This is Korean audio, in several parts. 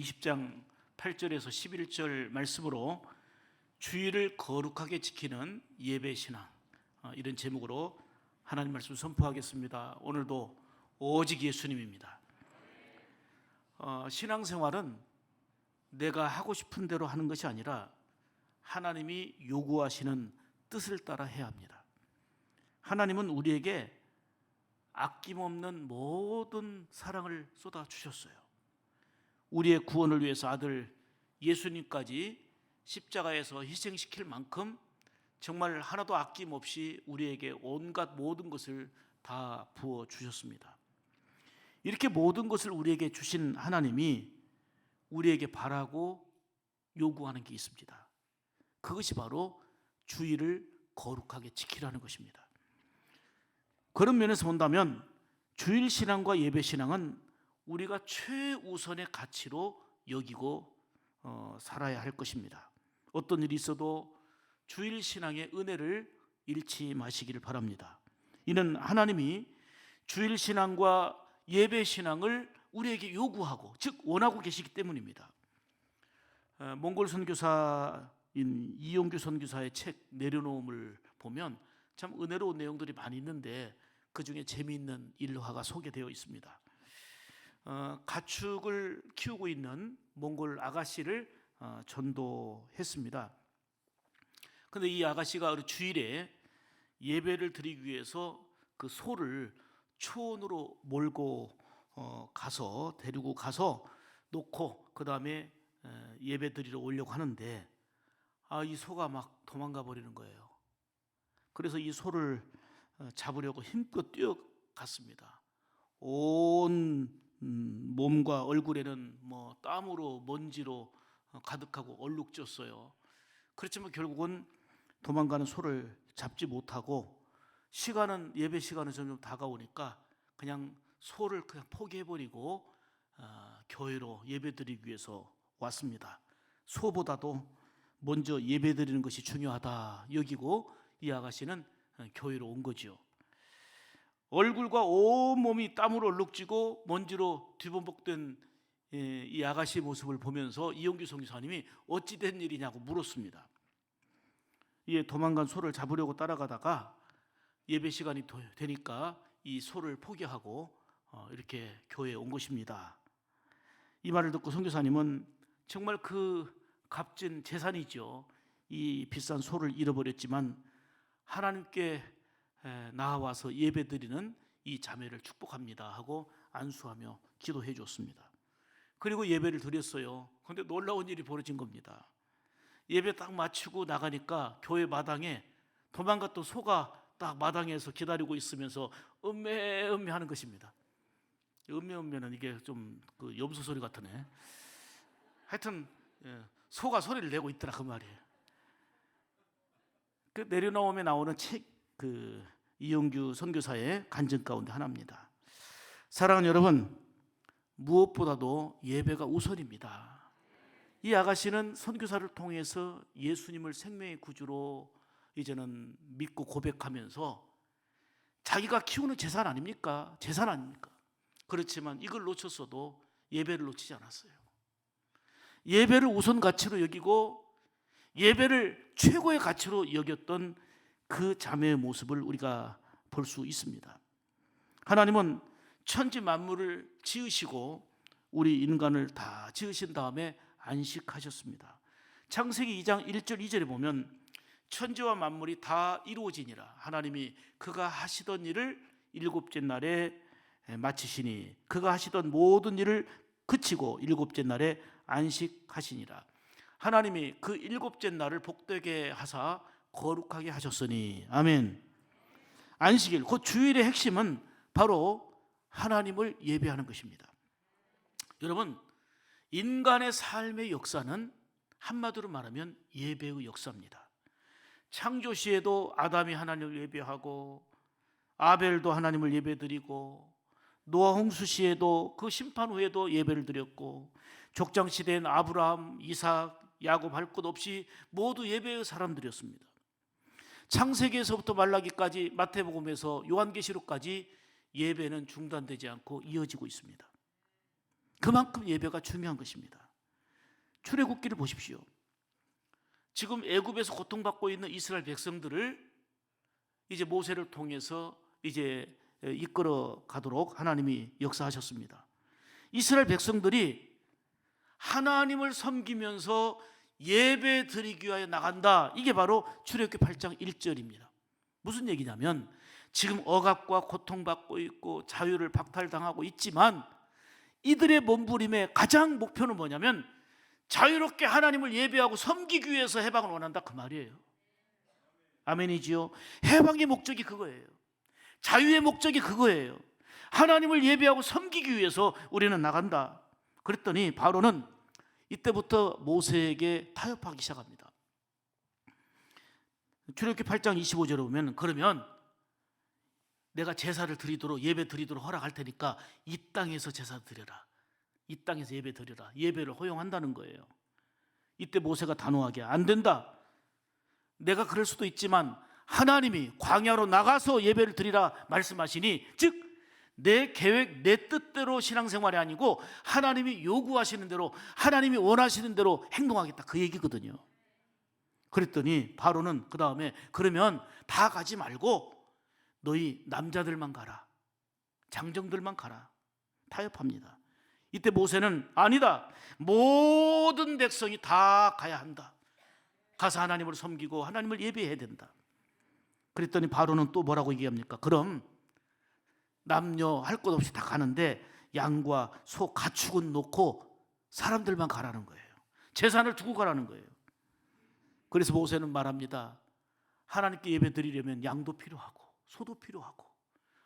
20장 8절에서 11절 말씀으로 주일을 거룩하게 지키는 예배신앙, 이런 제목으로 하나님 말씀 선포하겠습니다. 오늘도 오직 예수님입니다. 신앙생활은 내가 하고 싶은 대로 하는 것이 아니라 하나님이 요구하시는 뜻을 따라 해야 합니다. 하나님은 우리에게 아낌없는 모든 사랑을 쏟아주셨어요. 우리의 구원을 위해서 아들 예수님까지 십자가에서 희생시킬 만큼 정말 하나도 아낌없이 우리에게 온갖 모든 것을 다 부어주셨습니다. 이렇게 모든 것을 우리에게 주신 하나님이 우리에게 바라고 요구하는 게 있습니다. 그것이 바로 주일을 거룩하게 지키라는 것입니다. 그런 면에서 본다면 주일 신앙과 예배 신앙은 우리가 최우선의 가치로 여기고 살아야 할 것입니다. 어떤 일이 있어도 주일 신앙의 은혜를 잃지 마시기를 바랍니다. 이는 하나님이 주일 신앙과 예배 신앙을 우리에게 요구하고, 즉 원하고 계시기 때문입니다. 몽골 선교사인 이용규 선교사의 책 내려놓음을 보면 참 은혜로운 내용들이 많이 있는데 그 중에 재미있는 일화가 소개되어 있습니다. 가축을 키우고 있는 몽골 아가씨를 전도했습니다. 그런데 이 아가씨가 주일에 예배를 드리기 위해서 그 소를 초원으로 몰고 가서 데리고 가서 놓고 그 다음에 예배 드리러 오려고 하는데 이 소가 막 도망가 버리는 거예요. 그래서 이 소를 잡으려고 힘껏 뛰어갔습니다. 온 몸과 얼굴에는 땀으로 먼지로 가득하고 얼룩졌어요. 그렇지만 결국은 도망가는 소를 잡지 못하고 예배 시간은 점점 다가오니까 그냥 소를 그냥 포기해버리고 교회로 예배드리기 위해서 왔습니다. 소보다도 먼저 예배드리는 것이 중요하다 여기고 이 아가씨는 교회로 온 거죠. 얼굴과 온몸이 땀으로 얼룩지고 먼지로 뒤범벅된 이 아가씨의 모습을 보면서 이용규 선교사님이 어찌 된 일이냐고 물었습니다. 이에 도망간 소를 잡으려고 따라가다가 예배 시간이 되니까 이 소를 포기하고 이렇게 교회에 온 것입니다. 이 말을 듣고 선교사님은 정말 그 값진 재산이죠. 이 비싼 소를 잃어버렸지만 하나님께 나와서 예배드리는 이 자매를 축복합니다 하고 안수하며 기도해 줬습니다. 그리고 예배를 드렸어요. 그런데 놀라운 일이 벌어진 겁니다. 예배 딱 마치고 나가니까 교회 마당에 도망갔던 소가 딱 마당에서 기다리고 있으면서 음메 하는 것입니다. 음메는 이게 좀 그 염소 소리 같으네. 하여튼 소가 소리를 내고 있더라 그 말이에요. 그 내려놓음에 나오는 책 이용규 선교사의 간증 가운데 하나입니다. 사랑하는 여러분, 무엇보다도 예배가 우선입니다. 이 아가씨는 선교사를 통해서 예수님을 생명의 구주로 이제는 믿고 고백하면서 자기가 키우는 재산 아닙니까? 재산 아닙니까? 그렇지만 이걸 놓쳤어도 예배를 놓치지 않았어요. 예배를 우선 가치로 여기고 예배를 최고의 가치로 여겼던 그 자매의 모습을 우리가 볼 수 있습니다. 하나님은 천지 만물을 지으시고 우리 인간을 다 지으신 다음에 안식하셨습니다. 창세기 2장 1절 2절에 보면 천지와 만물이 다 이루어지니라. 하나님이 그가 하시던 일을 일곱째 날에 마치시니 그가 하시던 모든 일을 그치고 일곱째 날에 안식하시니라. 하나님이 그 일곱째 날을 복되게 하사 거룩하게 하셨으니 아멘. 안식일, 그 주일의 핵심은 바로 하나님을 예배하는 것입니다. 여러분, 인간의 삶의 역사는 한마디로 말하면 예배의 역사입니다. 창조 시에도 아담이 하나님을 예배하고 아벨도 하나님을 예배드리고 노아 홍수 시에도 그 심판 후에도 예배를 드렸고 족장 시대엔 아브라함, 이삭, 야곱 할 것 없이 모두 예배의 사람들이었습니다. 창세기에서부터 말라기까지 마태복음에서 요한계시록까지 예배는 중단되지 않고 이어지고 있습니다. 그만큼 예배가 중요한 것입니다. 출애굽기를 보십시오. 지금 애굽에서 고통받고 있는 이스라엘 백성들을 이제 모세를 통해서 이제 이끌어 가도록 하나님이 역사하셨습니다. 이스라엘 백성들이 하나님을 섬기면서 예배 드리기 위하여 나간다. 이게 바로 출애굽기 8장 1절입니다. 무슨 얘기냐면 지금 억압과 고통받고 있고 자유를 박탈당하고 있지만 이들의 몸부림의 가장 목표는 뭐냐면 자유롭게 하나님을 예배하고 섬기기 위해서 해방을 원한다, 그 말이에요. 아멘이지요. 해방의 목적이 그거예요. 자유의 목적이 그거예요. 하나님을 예배하고 섬기기 위해서 우리는 나간다. 그랬더니 바로는 이때부터 모세에게 타협하기 시작합니다. 출애굽기 8장 25절에 보면 그러면 내가 제사를 드리도록 예배 드리도록 허락할 테니까 이 땅에서 제사 드려라. 이 땅에서 예배 드려라. 예배를 허용한다는 거예요. 이때 모세가 단호하게 안 된다. 내가 그럴 수도 있지만 하나님이 광야로 나가서 예배를 드리라 말씀하시니 즉 내 계획, 내 뜻대로 신앙생활이 아니고 하나님이 요구하시는 대로 하나님이 원하시는 대로 행동하겠다, 그 얘기거든요. 그랬더니 바로는 그 다음에 그러면 다 가지 말고 너희 남자들만 가라, 장정들만 가라, 타협합니다. 이때 모세는 아니다, 모든 백성이 다 가야 한다. 가서 하나님을 섬기고 하나님을 예배해야 된다. 그랬더니 바로는 또 뭐라고 얘기합니까? 그럼 남녀 할 것 없이 다 가는데 양과 소 가축은 놓고 사람들만 가라는 거예요. 재산을 두고 가라는 거예요. 그래서 모세는 말합니다. 하나님께 예배 드리려면 양도 필요하고 소도 필요하고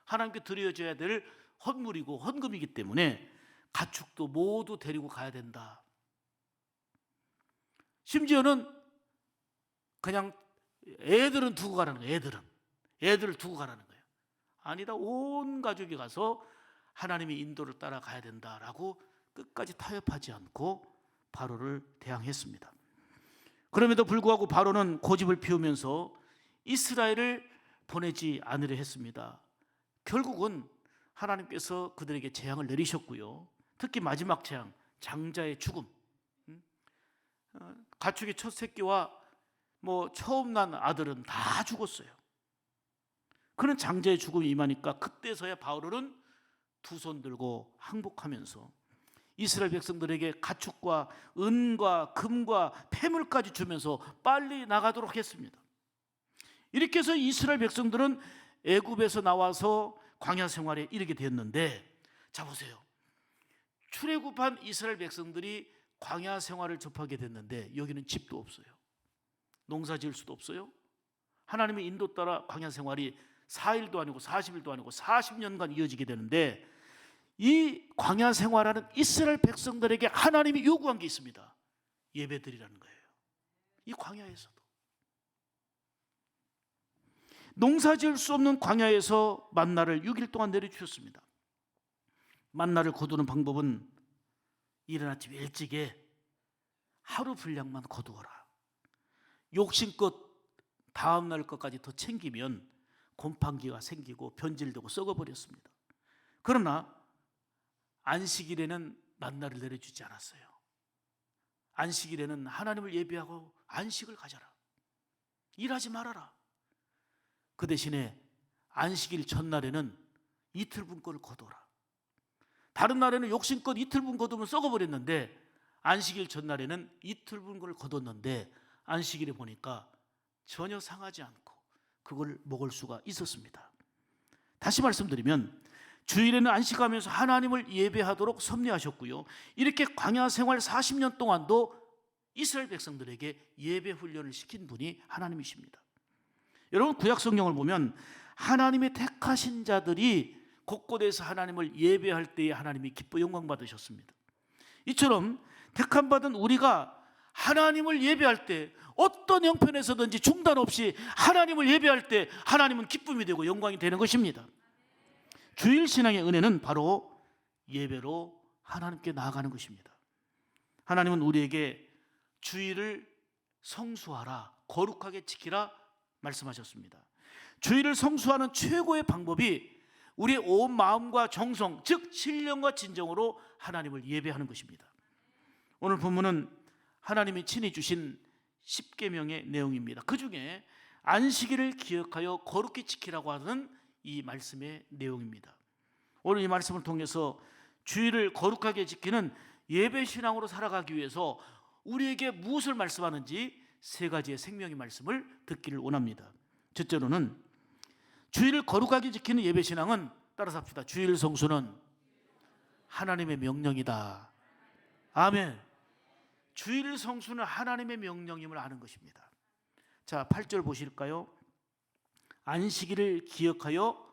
하나님께 드려져야 될 헌물이고 헌금이기 때문에 가축도 모두 데리고 가야 된다. 심지어는 그냥 애들은 두고 가라는 거예요. 애들을 두고 가라는 거예요. 아니다, 온 가족이 가서 하나님의 인도를 따라가야 된다라고 끝까지 타협하지 않고 바로를 대항했습니다. 그럼에도 불구하고 바로는 고집을 피우면서 이스라엘을 보내지 않으려 했습니다. 결국은 하나님께서 그들에게 재앙을 내리셨고요. 특히 마지막 재앙, 장자의 죽음, 가축의 첫 새끼와 처음 난 아들은 다 죽었어요. 그런 장자의 죽음이 임하니까 그때서야 바울은 두 손 들고 항복하면서 이스라엘 백성들에게 가축과 은과 금과 폐물까지 주면서 빨리 나가도록 했습니다. 이렇게 해서 이스라엘 백성들은 애굽에서 나와서 광야 생활에 이르게 되었는데, 자 보세요. 출애굽한 이스라엘 백성들이 광야 생활을 접하게 됐는데 여기는 집도 없어요. 농사 지을 수도 없어요. 하나님의 인도 따라 광야 생활이 4일도 아니고 40일도 아니고 40년간 이어지게 되는데 이 광야 생활하는 이스라엘 백성들에게 하나님이 요구한 게 있습니다. 예배드리라는 거예요. 이 광야에서도 농사 지을 수 없는 광야에서 만나를 6일 동안 내려주셨습니다. 만나를 거두는 방법은 이른 아침 일찍에 하루 분량만 거두어라. 욕심껏 다음 날 것까지 더 챙기면 곰팡기가 생기고 변질되고 썩어버렸습니다. 그러나 안식일에는 만나를 내려주지 않았어요. 안식일에는 하나님을 예배하고 안식을 가져라. 일하지 말아라. 그 대신에 안식일 첫날에는 이틀분 거를 거둬라. 다른 날에는 욕심껏 이틀분 거두면 썩어버렸는데 안식일 첫날에는 이틀분 거를 거뒀는데 안식일에 보니까 전혀 상하지 않고 그걸 먹을 수가 있었습니다. 다시 말씀드리면 주일에는 안식하면서 하나님을 예배하도록 섭리하셨고요. 이렇게 광야 생활 40년 동안도 이스라엘 백성들에게 예배 훈련을 시킨 분이 하나님이십니다. 여러분, 구약 성경을 보면 하나님의 택하신 자들이 곳곳에서 하나님을 예배할 때에 하나님이 기뻐 영광 받으셨습니다. 이처럼 택함 받은 우리가 하나님을 예배할 때 어떤 형편에서든지 중단 없이 하나님을 예배할 때 하나님은 기쁨이 되고 영광이 되는 것입니다. 주일 신앙의 은혜는 바로 예배로 하나님께 나아가는 것입니다. 하나님은 우리에게 주일을 성수하라, 거룩하게 지키라 말씀하셨습니다. 주일을 성수하는 최고의 방법이 우리의 온 마음과 정성, 즉 신령과 진정으로 하나님을 예배하는 것입니다. 오늘 본문은 하나님이 친히 주신 10계명의 내용입니다. 그 중에 안식일을 기억하여 거룩히 지키라고 하는 이 말씀의 내용입니다. 오늘 이 말씀을 통해서 주일을 거룩하게 지키는 예배신앙으로 살아가기 위해서 우리에게 무엇을 말씀하는지 세 가지의 생명의 말씀을 듣기를 원합니다. 첫째로는 주일을 거룩하게 지키는 예배신앙은, 따라서 합시다, 주일 성수는 하나님의 명령이다. 아멘. 주일 성수는 하나님의 명령임을 아는 것입니다. 자, 8절 보실까요? 안식일을 기억하여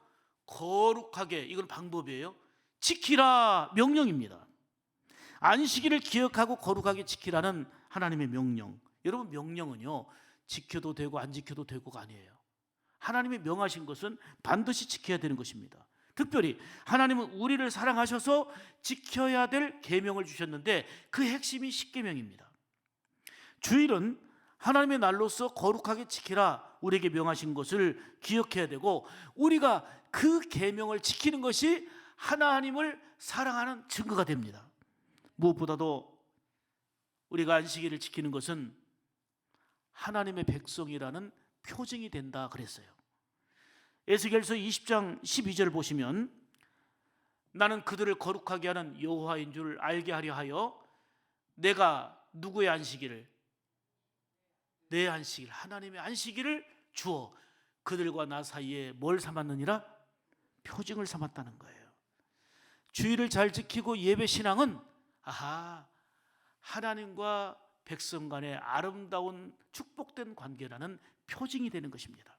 거룩하게, 이건 방법이에요. 지키라, 명령입니다. 안식일을 기억하고 거룩하게 지키라는 하나님의 명령. 여러분, 명령은요, 지켜도 되고 안 지켜도 되고가 아니에요. 하나님이 명하신 것은 반드시 지켜야 되는 것입니다. 특별히 하나님은 우리를 사랑하셔서 지켜야 될 계명을 주셨는데 그 핵심이 10계명입니다. 주일은 하나님의 날로서 거룩하게 지키라 우리에게 명하신 것을 기억해야 되고, 우리가 그 계명을 지키는 것이 하나님을 사랑하는 증거가 됩니다. 무엇보다도 우리가 안식일을 지키는 것은 하나님의 백성이라는 표징이 된다 그랬어요. 에스겔서 20장 12절 보시면, 나는 그들을 거룩하게 하는 여호와인 줄 알게 하려 하여 내가 누구의 안식일을, 내 안식일, 하나님의 안식일을 주어 그들과 나 사이에 뭘 삼았느니라? 표징을 삼았다는 거예요. 주일을 잘 지키고 예배 신앙은 하나님과 백성 간의 아름다운 축복된 관계라는 표징이 되는 것입니다.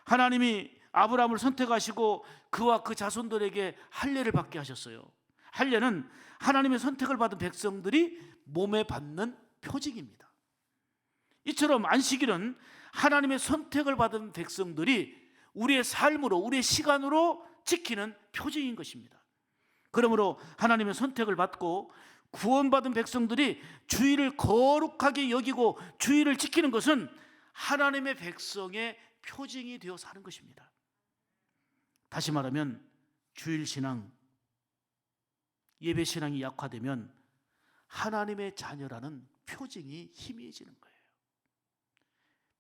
하나님이 아브라함을 선택하시고 그와 그 자손들에게 할례를 받게 하셨어요. 할례는 하나님의 선택을 받은 백성들이 몸에 받는 표징입니다. 이처럼 안식일은 하나님의 선택을 받은 백성들이 우리의 삶으로, 우리의 시간으로 지키는 표징인 것입니다. 그러므로 하나님의 선택을 받고 구원받은 백성들이 주일을 거룩하게 여기고 주일을 지키는 것은 하나님의 백성의 표징이 되어 사는 것입니다. 다시 말하면 주일 신앙, 예배 신앙이 약화되면 하나님의 자녀라는 표징이 희미해지는 거예요.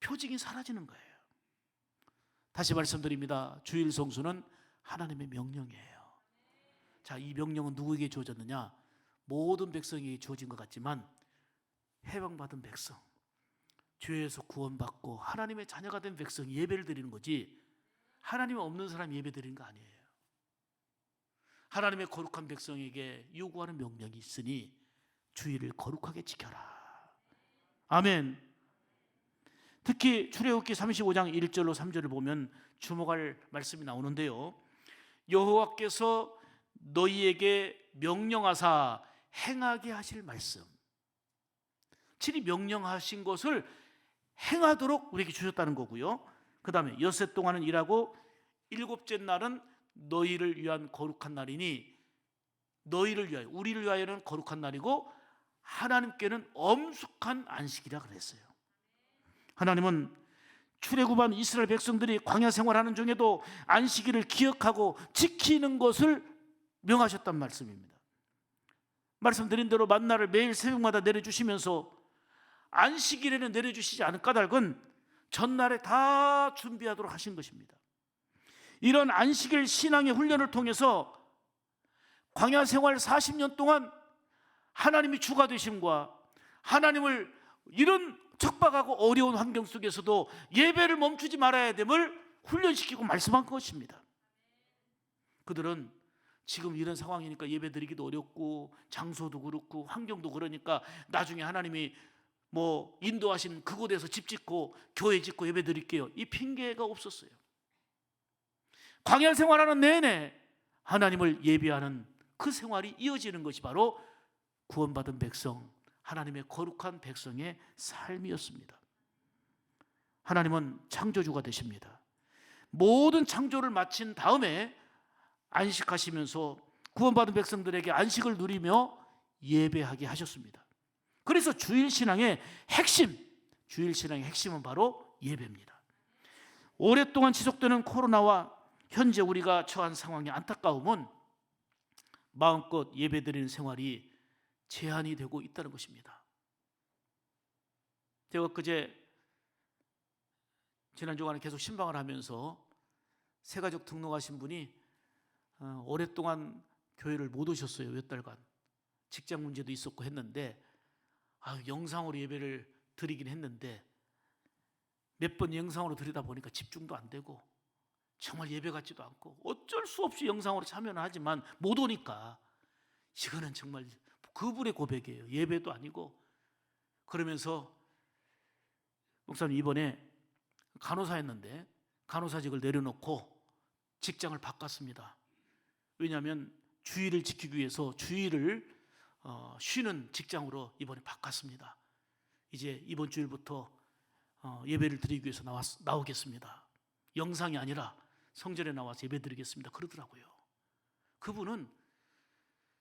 표징이 사라지는 거예요. 다시 말씀드립니다. 주일 성수는 하나님의 명령이에요. 자, 이 명령은 누구에게 주어졌느냐? 모든 백성에게 주어진 것 같지만 해방받은 백성, 죄에서 구원받고 하나님의 자녀가 된 백성이 예배를 드리는 거지, 하나님 없는 사람이 예배 드리는 거 아니에요. 하나님의 거룩한 백성에게 요구하는 명령이 있으니 주일을 거룩하게 지켜라. 아멘. 특히 출애굽기 35장 1절로 3절을 보면 주목할 말씀이 나오는데요, 여호와께서 너희에게 명령하사 행하게 하실 말씀, 친히 명령하신 것을 행하도록 우리에게 주셨다는 거고요. 그 다음에 엿새 동안은 일하고 일곱째 날은 너희를 위한 거룩한 날이니, 너희를 위하여, 우리를 위하여는 거룩한 날이고 하나님께는 엄숙한 안식이라 그랬어요. 하나님은 출애굽한 이스라엘 백성들이 광야 생활하는 중에도 안식일을 기억하고 지키는 것을 명하셨단 말씀입니다. 말씀드린 대로 만나를 매일 새벽마다 내려주시면서 안식일에는 내려주시지 않은 까닭은 전날에 다 준비하도록 하신 것입니다. 이런 안식일 신앙의 훈련을 통해서 광야 생활 40년 동안 하나님이 주가 되심과 하나님을 이런 척박하고 어려운 환경 속에서도 예배를 멈추지 말아야 됨을 훈련시키고 말씀한 것입니다. 그들은 지금 이런 상황이니까 예배 드리기도 어렵고 장소도 그렇고 환경도 그러니까 나중에 하나님이 인도하신 그곳에서 집 짓고 교회 짓고 예배 드릴게요, 이 핑계가 없었어요. 광야 생활하는 내내 하나님을 예배하는 그 생활이 이어지는 것이 바로 구원받은 백성, 하나님의 거룩한 백성의 삶이었습니다. 하나님은 창조주가 되십니다. 모든 창조를 마친 다음에 안식하시면서 구원받은 백성들에게 안식을 누리며 예배하게 하셨습니다. 그래서 주일신앙의 핵심은 바로 예배입니다. 오랫동안 지속되는 코로나와 현재 우리가 처한 상황의 안타까움은 마음껏 예배드리는 생활이 제한이 되고 있다는 것입니다. 제가 그제 지난 주간에 계속 신방을 하면서 새가족 등록하신 분이 오랫동안 교회를 못 오셨어요. 몇 달간 직장 문제도 있었고 했는데 영상으로 예배를 드리긴 했는데 몇 번 영상으로 드리다 보니까 집중도 안 되고 정말 예배 같지도 않고 어쩔 수 없이 영상으로 참여는 하지만 못 오니까 이거는 정말 그분의 고백이에요. 예배도 아니고. 그러면서 목사님 이번에 간호사였는데 간호사직을 내려놓고 직장을 바꿨습니다. 왜냐하면 주의를 지키기 위해서 주의를 쉬는 직장으로 이번에 바꿨습니다. 이제 이번 주일부터 예배를 드리기 위해서 나오겠습니다. 영상이 아니라 성전에 나와서 예배 드리겠습니다. 그러더라고요. 그분은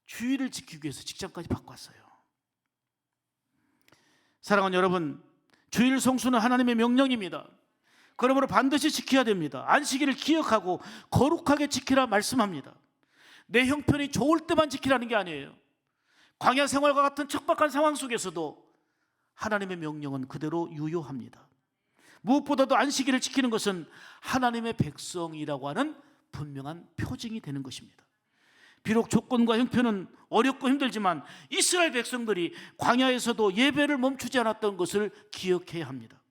주의를 지키기 위해서 직장까지 바꿨어요. 사랑하는 여러분, 주일 성수는 하나님의 명령입니다. 그러므로 반드시 지켜야 됩니다. 안식일을 기억하고 거룩하게 지키라 말씀합니다. 내 형편이 좋을 때만 지키라는 게 아니에요. 광야 생활과 같은 척박한 상황 속에서도 하나님의 명령은 그대로 유효합니다. 무엇보다도 안식일을 지키는 것은 하나님의 백성이라고 하는 분명한 표징이 되는 것입니다. 비록 조건과 형편은 어렵고 힘들지만 이스라엘 백성들이 광야에서도 예배를 멈추지 않았던 것을 기억해야 합니다.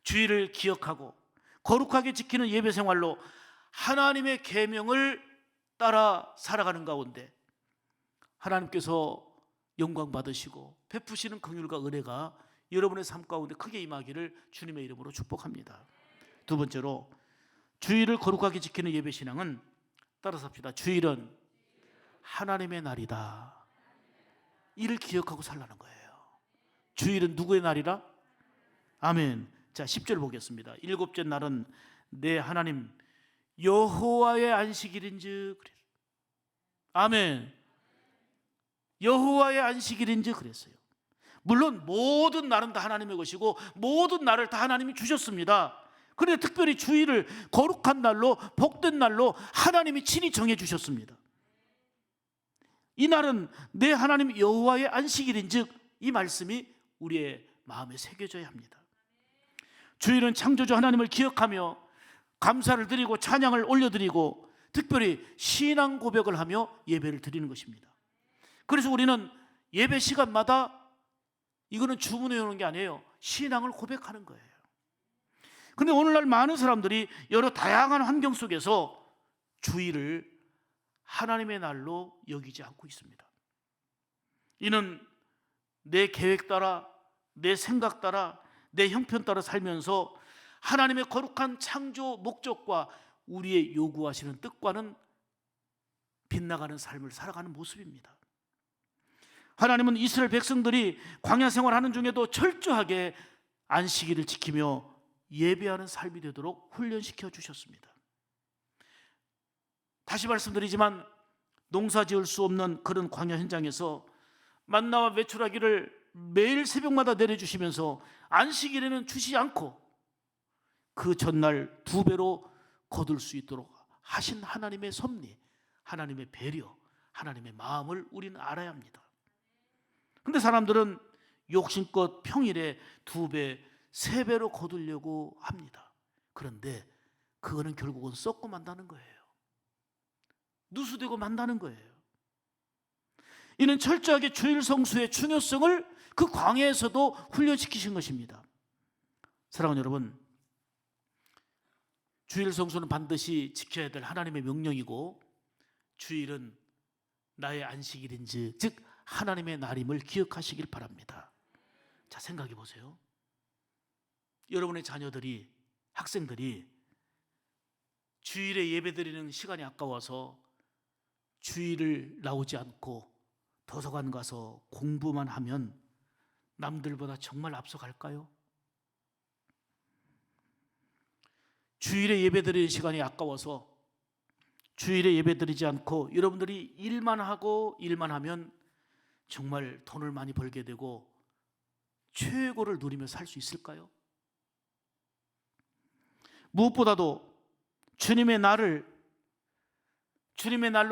주일을 기억하고 거룩하게 지키는 예배 생활로 하나님의 계명을 따라 살아가는 가운데 하나님께서 영광 받으시고 베푸시는 긍휼과 은혜가 여러분의 삶 가운데 크게 임하기를 주님의 이름으로 축복합니다. 두 번째로, 주일을 거룩하게 지키는 예배 신앙은 따라서 합시다. 주일은 하나님의 날이다. 이를 기억하고 살라는 거예요. 주일은 누구의 날이라? 아멘. 자, 10절 보겠습니다. 일곱째 날은 내 하나님 여호와의 안식일인즉. 아멘. 여호와의 안식일인즉 그랬어요. 물론 모든 날은 다 하나님의 것이고 모든 날을 다 하나님이 주셨습니다. 그런데 특별히 주일을 거룩한 날로, 복된 날로 하나님이 친히 정해 주셨습니다. 이 날은 내 하나님 여호와의 안식일인즉, 이 말씀이 우리의 마음에 새겨져야 합니다. 주일은 창조주 하나님을 기억하며 감사를 드리고 찬양을 올려드리고 특별히 신앙 고백을 하며 예배를 드리는 것입니다. 그래서 우리는 예배 시간마다, 이거는 주문해 오는 게 아니에요, 신앙을 고백하는 거예요. 그런데 오늘날 많은 사람들이 여러 다양한 환경 속에서 주일을 하나님의 날로 여기지 않고 있습니다. 이는 내 계획 따라, 내 생각 따라, 내 형편 따라 살면서 하나님의 거룩한 창조 목적과 우리의 요구하시는 뜻과는 빗나가는 삶을 살아가는 모습입니다. 하나님은 이스라엘 백성들이 광야 생활하는 중에도 철저하게 안식일을 지키며 예배하는 삶이 되도록 훈련시켜 주셨습니다. 다시 말씀드리지만 농사 지을 수 없는 그런 광야 현장에서 만나와 메추라기를 매일 새벽마다 내려주시면서 안식일에는 주시지 않고 그 전날 2배로 거둘 수 있도록 하신 하나님의 섭리, 하나님의 배려, 하나님의 마음을 우리는 알아야 합니다. 그런데 사람들은 욕심껏 평일에 2배, 3배로 거두려고 합니다. 그런데 그거는 결국은 썩고 만다는 거예요. 누수되고 만다는 거예요. 이는 철저하게 주일 성수의 중요성을 그 광야에서도 훈련시키신 것입니다. 사랑하는 여러분, 주일 성수는 반드시 지켜야 될 하나님의 명령이고 주일은 나의 안식일인지, 즉 하나님의 날임을 기억하시길 바랍니다. 자, 생각해 보세요. 여러분의 자녀들이, 학생들이 주일에 예배드리는 시간이 아까워서 주일을 나오지 않고 도서관 가서 공부만 하면 남들보다 정말 앞서갈까요? 주일에 예배드리는 시간이 아까워서 주일에 예배드리지 않고 여러분들이 일만 하고 일만 하면 정말 돈을 많이 벌게 되고 최고를 누리며 살 수 있을까요? 무엇보다도 주님의 날로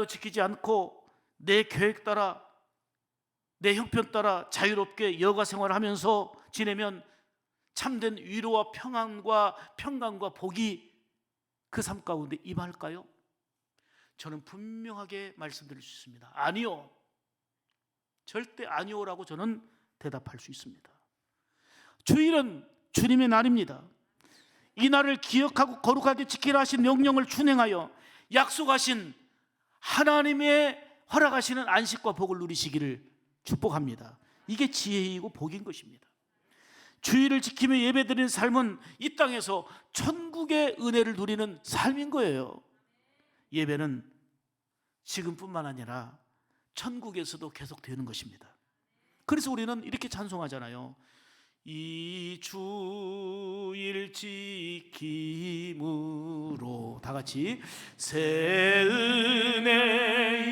지키지 않고 내 계획 따라, 내 형편 따라 자유롭게 여가 생활을 하면서 지내면 참된 위로와 평강과 복이 그 삶 가운데 임할까요? 저는 분명하게 말씀드릴 수 있습니다. 아니요. 절대 아니오라고 저는 대답할 수 있습니다. 주일은 주님의 날입니다. 이 날을 기억하고 거룩하게 지키라 하신 명령을 준행하여 약속하신 하나님의 허락하시는 안식과 복을 누리시기를 축복합니다. 이게 지혜이고 복인 것입니다. 주일을 지키며 예배드리는 삶은 이 땅에서 천국의 은혜를 누리는 삶인 거예요. 예배는 지금뿐만 아니라 천국에서도 계속 되는 것입니다. 그래서 우리는 이렇게 찬송하잖아요. 이 주일 지킴으로, 다 같이 새 은혜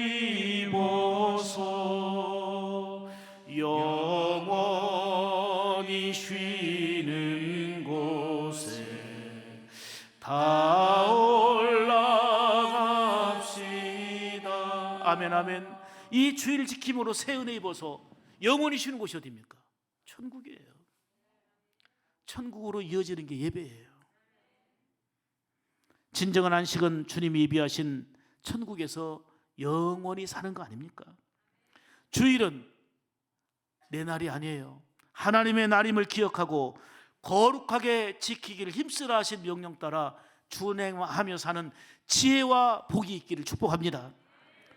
입어서 영원히 쉬는 곳에 다 올라갑시다. 아멘 아멘. 이 주일 지킴으로 새 은혜 입어서 영원히 쉬는 곳이 어디입니까? 천국이에요. 천국으로 이어지는 게 예배예요. 진정한 안식은 주님이 예비하신 천국에서 영원히 사는 거 아닙니까? 주일은 내 날이 아니에요. 하나님의 날임을 기억하고 거룩하게 지키기를 힘쓰라 하신 명령 따라 준행하며 사는 지혜와 복이 있기를 축복합니다.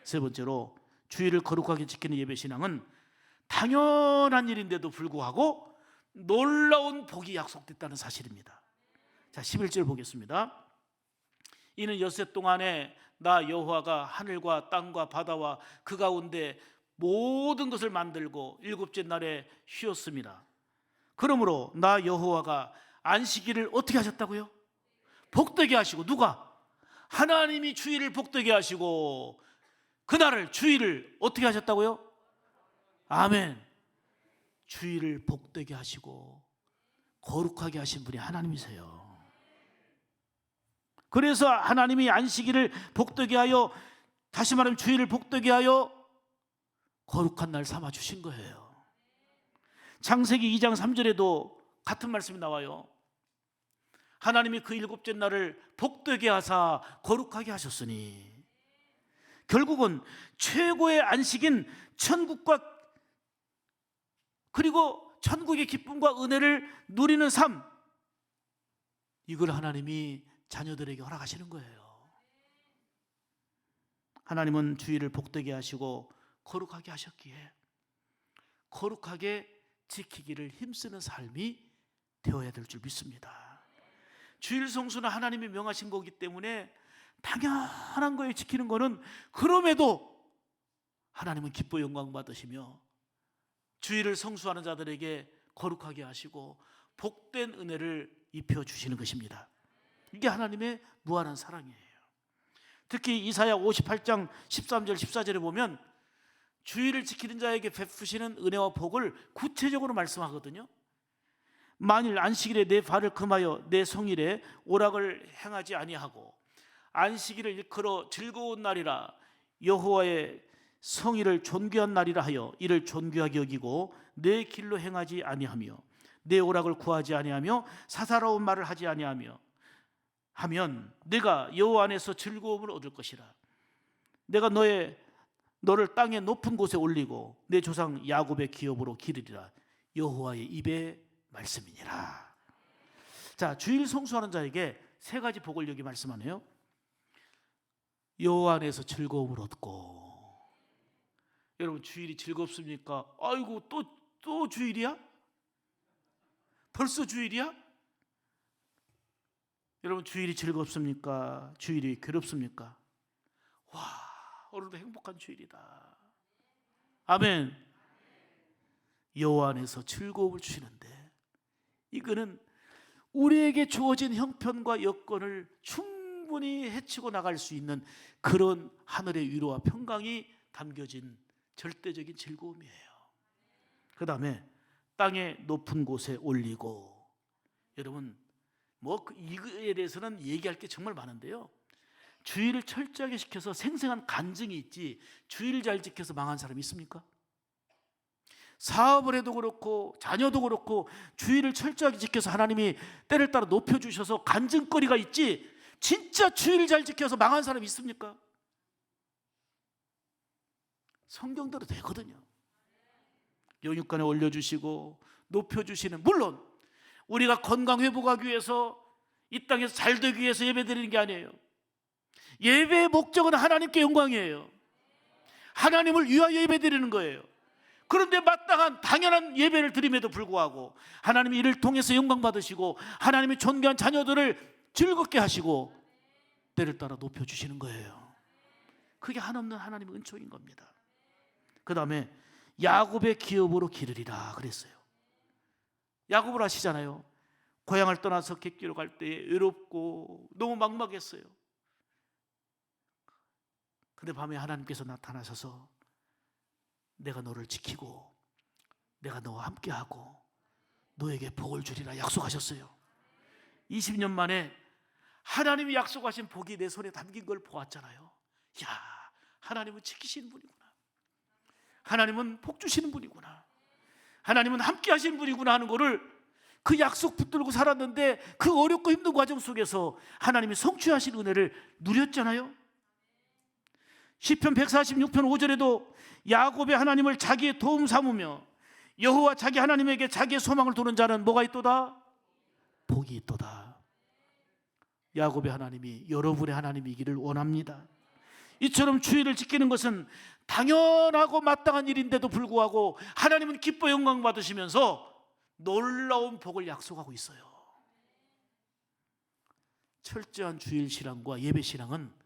세 번째로, 주일을 거룩하게 지키는 예배신앙은 당연한 일인데도 불구하고 놀라운 복이 약속됐다는 사실입니다. 자, 11절 보겠습니다. 이는 엿새 동안에 나 여호와가 하늘과 땅과 바다와 그 가운데 모든 것을 만들고 일곱째 날에 쉬었습니다. 그러므로 나 여호와가 안식일을 어떻게 하셨다고요? 복되게 하시고. 누가? 하나님이 주일을 복되게 하시고 그날을, 주일을 어떻게 하셨다고요? 아멘. 주일을 복되게 하시고 거룩하게 하신 분이 하나님이세요. 그래서 하나님이 안식일을 복되게 하여, 다시 말하면 주일을 복되게 하여 거룩한 날 삼아 주신 거예요. 창세기 2장 3절에도 같은 말씀이 나와요. 하나님이 그 일곱째 날을 복되게 하사 거룩하게 하셨으니, 결국은 최고의 안식인 천국과, 그리고 천국의 기쁨과 은혜를 누리는 삶, 이걸 하나님이 자녀들에게 허락하시는 거예요. 하나님은 주일을 복되게 하시고 거룩하게 하셨기에 거룩하게 지키기를 힘쓰는 삶이 되어야 될 줄 믿습니다. 주일 성수는 하나님이 명하신 거기 때문에 당연한 거에 지키는 거는, 그럼에도 하나님은 기뻐 영광 받으시며 주일을 성수하는 자들에게 거룩하게 하시고 복된 은혜를 입혀주시는 것입니다. 이게 하나님의 무한한 사랑이에요. 특히 이사야 58장 13절 14절에 보면 주일을 지키는 자에게 베푸시는 은혜와 복을 구체적으로 말씀하거든요. 만일 안식일에 내 발을 금하여 내 성일에 오락을 행하지 아니하고 안식일을 일컬어 즐거운 날이라 여호와의 성일을 존귀한 날이라 하여 이를 존귀하게 여기고 내 길로 행하지 아니하며 내 오락을 구하지 아니하며 사사로운 말을 하지 아니하며 하면 내가 여호와 안에서 즐거움을 얻을 것이라. 내가 너를 땅의 높은 곳에 올리고 내 조상 야곱의 기업으로 기르리라. 여호와의 입의 말씀이니라. 자, 주일 성수하는 자에게 세 가지 복을 여기 말씀하네요. 여호와 안에서 즐거움을 얻고. 여러분, 주일이 즐겁습니까? 아이고, 또 주일이야? 벌써 주일이야? 여러분, 주일이 즐겁습니까? 주일이 괴롭습니까? 와, 오늘도 행복한 주일이다. 아멘. 여호와 안에서 즐거움을 주시는데, 이거는 우리에게 주어진 형편과 여건을 충분히 헤치고 나갈 수 있는 그런 하늘의 위로와 평강이 담겨진 절대적인 즐거움이에요. 그 다음에 땅의 높은 곳에 올리고. 여러분, 이거에 대해서는 얘기할 게 정말 많은데요, 주일을 철저하게 지켜서 생생한 간증이 있지 주일 잘 지켜서 망한 사람이 있습니까? 사업을 해도 그렇고 자녀도 그렇고 주의를 철저하게 지켜서 하나님이 때를 따라 높여주셔서 간증거리가 있지, 진짜 주의를 잘 지켜서 망한 사람이 있습니까? 성경대로 되거든요. 영육간에 올려주시고 높여주시는, 물론 우리가 건강 회복하기 위해서 이 땅에서 잘 되기 위해서 예배드리는 게 아니에요. 예배의 목적은 하나님께 영광이에요. 하나님을 위하여 예배드리는 거예요. 그런데 마땅한 당연한 예배를 드림에도 불구하고 하나님이 이를 통해서 영광 받으시고 하나님이 존귀한 자녀들을 즐겁게 하시고 때를 따라 높여주시는 거예요. 그게 한없는 하나님의 은총인 겁니다. 그 다음에 야곱의 기업으로 기르리라 그랬어요. 야곱을 아시잖아요. 고향을 떠나서 객기로 갈 때 외롭고 너무 막막했어요. 근데 밤에 하나님께서 나타나셔서 내가 너를 지키고 내가 너와 함께하고 너에게 복을 주리라 약속하셨어요. 20년 만에 하나님이 약속하신 복이 내 손에 담긴 걸 보았잖아요. 야, 하나님은 지키시는 분이구나. 하나님은 복 주시는 분이구나. 하나님은 함께 하시는 분이구나 하는 거를 그 약속 붙들고 살았는데 그 어렵고 힘든 과정 속에서 하나님이 성취하신 은혜를 누렸잖아요. 시편 146편 5절에도 야곱의 하나님을 자기의 도움 삼으며 여호와 자기 하나님에게 자기의 소망을 두는 자는 뭐가 있도다? 복이 있도다. 야곱의 하나님이 여러분의 하나님이기를 원합니다. 이처럼 주의를 지키는 것은 당연하고 마땅한 일인데도 불구하고 하나님은 기뻐 영광 받으시면서 놀라운 복을 약속하고 있어요. 철저한 주일 신앙과 예배 신앙은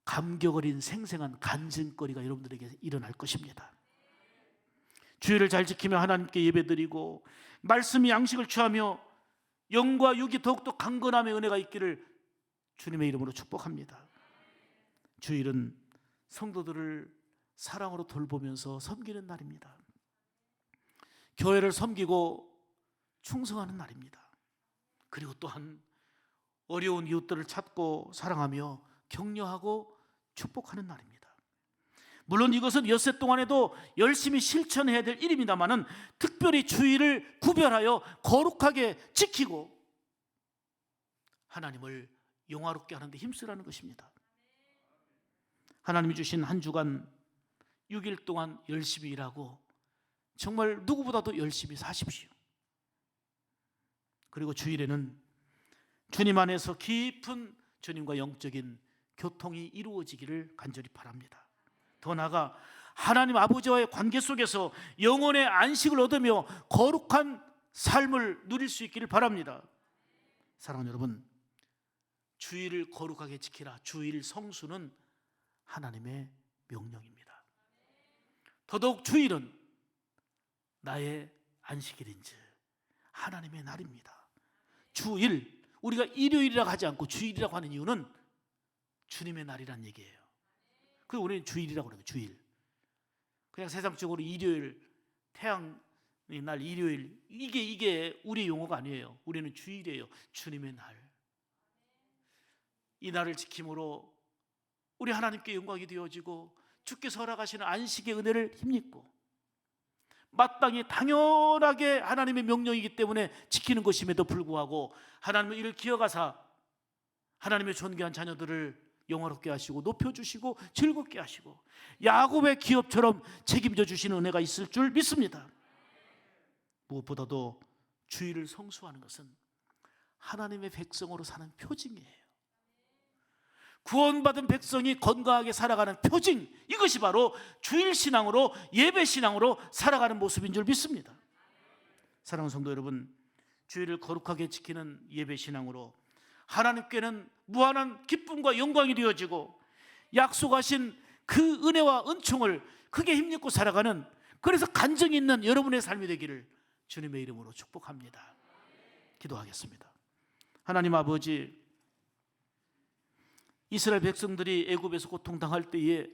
감격 어린 생생한 간증거리가 여러분들에게 일어날 것입니다. 주일을 잘 지키며 하나님께 예배드리고 말씀이 양식을 취하며 영과 육이 더욱더 강건함의 은혜가 있기를 주님의 이름으로 축복합니다. 주일은 성도들을 사랑으로 돌보면서 섬기는 날입니다. 교회를 섬기고 충성하는 날입니다. 그리고 또한 어려운 이웃들을 찾고 사랑하며 격려하고 축복하는 날입니다. 물론 이것은 엿새 동안에도 열심히 실천해야 될 일입니다만은 특별히 주일을 구별하여 거룩하게 지키고 하나님을 영화롭게 하는 데 힘쓰라는 것입니다. 하나님이 주신 한 주간 6일 동안 열심히 일하고 정말 누구보다도 열심히 사십시오. 그리고 주일에는 주님 안에서 깊은 주님과 영적인 교통이 이루어지기를 간절히 바랍니다. 더 나아가 하나님 아버지와의 관계 속에서 영혼의 안식을 얻으며 거룩한 삶을 누릴 수 있기를 바랍니다. 사랑하는 여러분, 주일을 거룩하게 지키라. 주일 성수는 하나님의 명령입니다. 더더욱 주일은 나의 안식일인지 하나님의 날입니다. 주일, 우리가 일요일이라고 하지 않고 주일이라고 하는 이유는 주님의 날이란 얘기예요. 그래서 우리는 주일이라고 그래요. 주일. 그냥 세상적으로 일요일, 태양의 날 일요일, 이게 우리의 용어가 아니에요. 우리는 주일이에요. 주님의 날. 이 날을 지킴으로 우리 하나님께 영광이 되어지고 주께서 허락하시는 안식의 은혜를 힘입고 마땅히 당연하게 하나님의 명령이기 때문에 지키는 것임에도 불구하고 하나님은 이를 기억하사 하나님의 존귀한 자녀들을 영화롭게 하시고 높여주시고 즐겁게 하시고 야곱의 기업처럼 책임져 주시는 은혜가 있을 줄 믿습니다. 무엇보다도 주일을 성수하는 것은 하나님의 백성으로 사는 표징이에요. 구원받은 백성이 건강하게 살아가는 표징, 이것이 바로 주일 신앙으로, 예배 신앙으로 살아가는 모습인 줄 믿습니다. 사랑하는 성도 여러분, 주일을 거룩하게 지키는 예배 신앙으로 하나님께는 무한한 기쁨과 영광이 되어지고 약속하신 그 은혜와 은총을 크게 힘입고 살아가는, 그래서 간증이 있는 여러분의 삶이 되기를 주님의 이름으로 축복합니다. 기도하겠습니다. 하나님 아버지, 이스라엘 백성들이 애굽에서 고통당할 때에